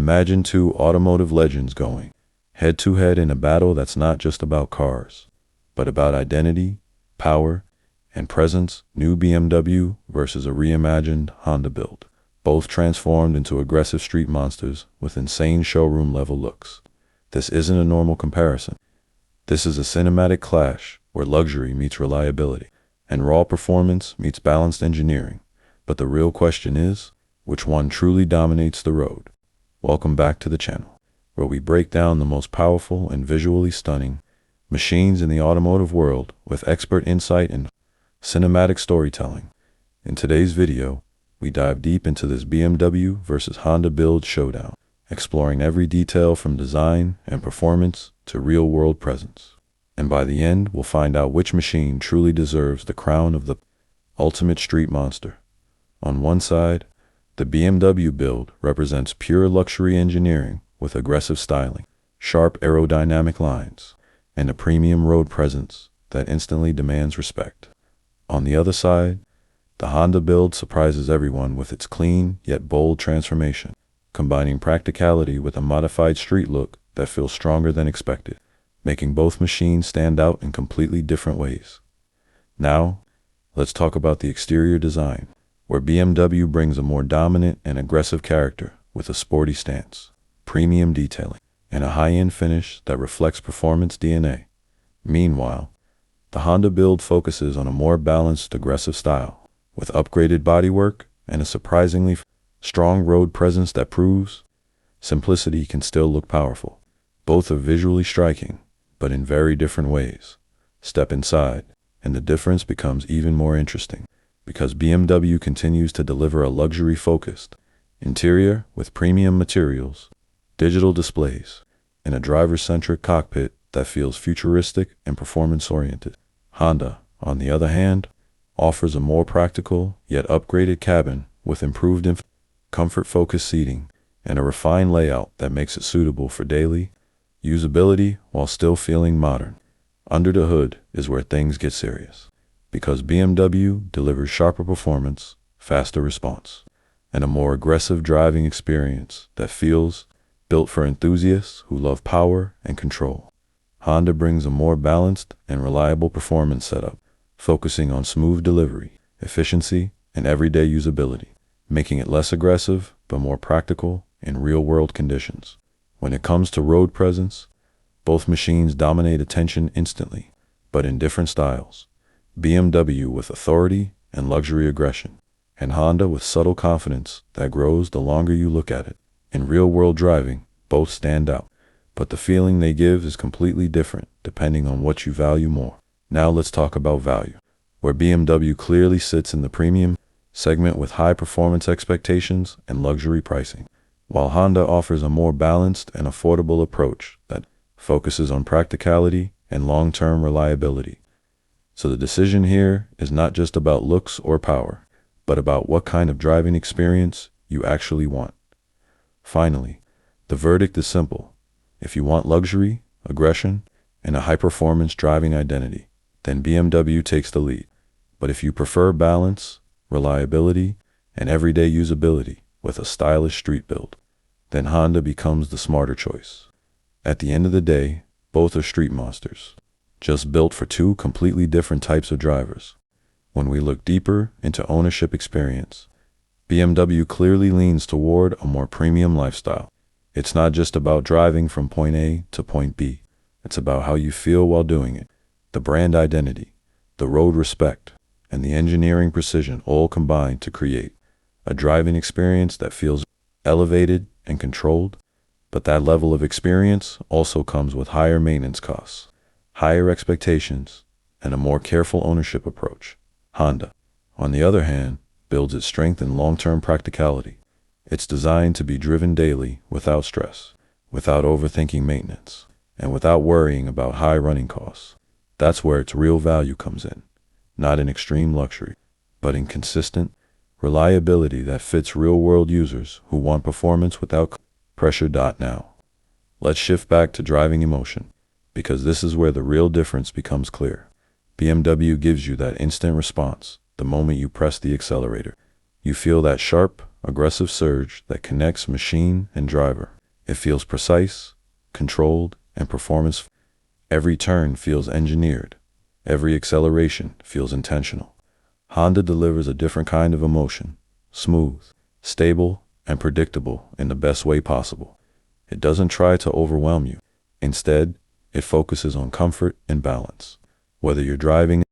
Imagine two automotive legends going head-to-head in a battle that's not just about cars, but about identity, power, and presence. New BMW versus a reimagined Honda build, both transformed into aggressive street monsters with insane showroom-level looks. This isn't a normal comparison. This is a cinematic clash where luxury meets reliability, and raw performance meets balanced engineering. But the real question is, which one truly dominates the road? Welcome back to the channel, where we break down the most powerful and visually stunning machines in the automotive world with expert insight and cinematic storytelling. In today's video, we dive deep into this BMW versus Honda build showdown, exploring every detail from design and performance to real-world presence. And by the end, we'll find out which machine truly deserves the crown of the ultimate street monster. On one side, the BMW build represents pure luxury engineering with aggressive styling, sharp aerodynamic lines, and a premium road presence that instantly demands respect. On the other side, the Honda build surprises everyone with its clean yet bold transformation, combining practicality with a modified street look that feels stronger than expected, making both machines stand out in completely different ways. Now, let's talk about the exterior design, where BMW brings a more dominant and aggressive character with a sporty stance, premium detailing, and a high-end finish that reflects performance DNA. Meanwhile, the Honda build focuses on a more balanced, aggressive style, with upgraded bodywork and a surprisingly strong road presence that proves simplicity can still look powerful. Both are visually striking, but in very different ways. Step inside, and the difference becomes even more interesting, because BMW continues to deliver a luxury-focused interior with premium materials, digital displays, and a driver-centric cockpit that feels futuristic and performance-oriented. Honda, on the other hand, offers a more practical yet upgraded cabin with improved comfort-focused seating and a refined layout that makes it suitable for daily usability while still feeling modern. Under the hood is where things get serious, because BMW delivers sharper performance, faster response, and a more aggressive driving experience that feels built for enthusiasts who love power and control. Honda brings a more balanced and reliable performance setup, focusing on smooth delivery, efficiency, and everyday usability, making it less aggressive but more practical in real-world conditions. When it comes to road presence, both machines dominate attention instantly, but in different styles. BMW with authority and luxury aggression, and Honda with subtle confidence that grows the longer you look at it. In real-world driving, both stand out, but the feeling they give is completely different depending on what you value more. Now let's talk about value, where BMW clearly sits in the premium segment with high performance expectations and luxury pricing, while Honda offers a more balanced and affordable approach that focuses on practicality and long-term reliability. So the decision here is not just about looks or power, but about what kind of driving experience you actually want. Finally, the verdict is simple. If you want luxury, aggression, and a high-performance driving identity, then BMW takes the lead. But if you prefer balance, reliability, and everyday usability with a stylish street build, then Honda becomes the smarter choice. At the end of the day, both are street monsters, just built for two completely different types of drivers. When we look deeper into ownership experience, BMW clearly leans toward a more premium lifestyle. It's not just about driving from point A to point B. It's about how you feel while doing it. The brand identity, the road respect, and the engineering precision all combine to create a driving experience that feels elevated and controlled. But that level of experience also comes with higher maintenance costs, higher expectations, and a more careful ownership approach. Honda, on the other hand, builds its strength in long-term practicality. It's designed to be driven daily without stress, without overthinking maintenance, and without worrying about high running costs. That's where its real value comes in, not in extreme luxury, but in consistent reliability that fits real-world users who want performance without pressure. Now, let's shift back to driving emotion, because this is where the real difference becomes clear. BMW gives you that instant response the moment you press the accelerator. You feel that sharp, aggressive surge that connects machine and driver. It feels precise, controlled, and performance. Every turn feels engineered. Every acceleration feels intentional. Honda delivers a different kind of emotion, smooth, stable, and predictable in the best way possible. It doesn't try to overwhelm you. Instead, it focuses on comfort and balance. Whether you're driving